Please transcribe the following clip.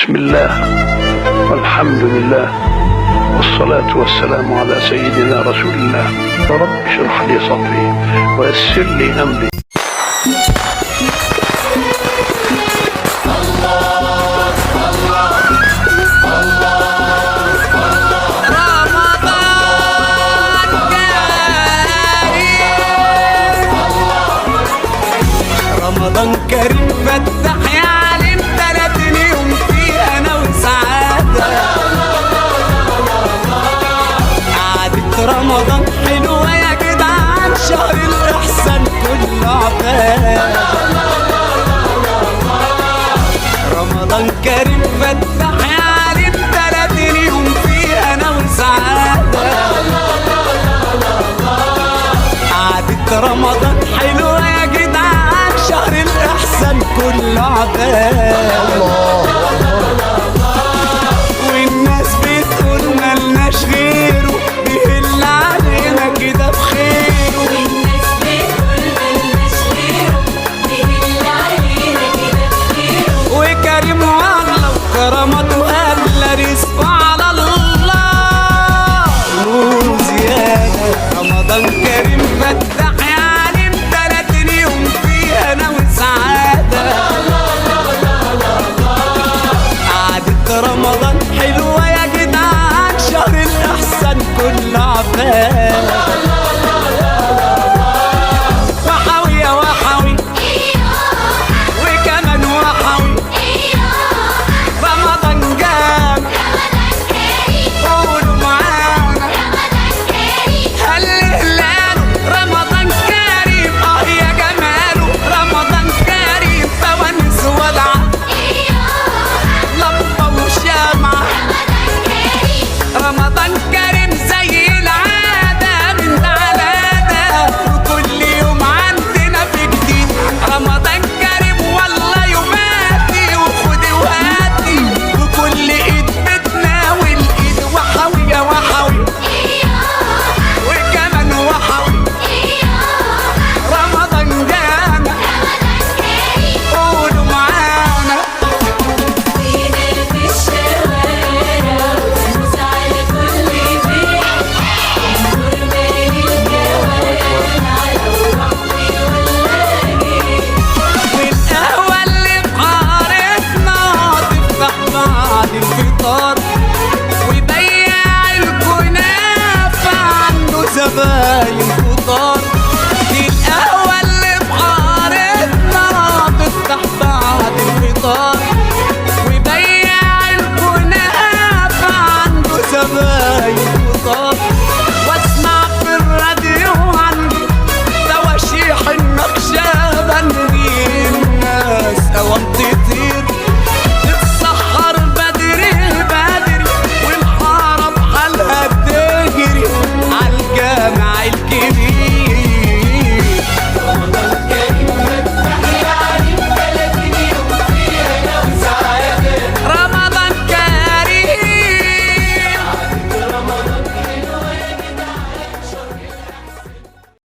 بسم الله والحمد لله والصلاة والسلام على سيدنا رسول الله. رب اشرح لي صدري ويسر لي أمري. رمضان كريم فتح يا عالم 30 يوم فيه انا وسعاده. قعدة رمضان حلوه يا جدعان، شهر الاحسان كله عباده. رمضان كريم فتح يا عالم 30 يوم فيه انا وسعاده. قعدة رمضان حلوه يا جدعان، شهر الإحسان كله عباد. والناس بتقول ملناش غيره، بيهل علينا كده بخيره. والناس بتقول ملناش غيره، بيهل علينا كده بخيره. وكريم والله وكرامته أغلى، رزقه على الله وزيادة. رمضان كريم فتح يا عالم 30 يوم فيه أنا وسعادة. قعدة رمضان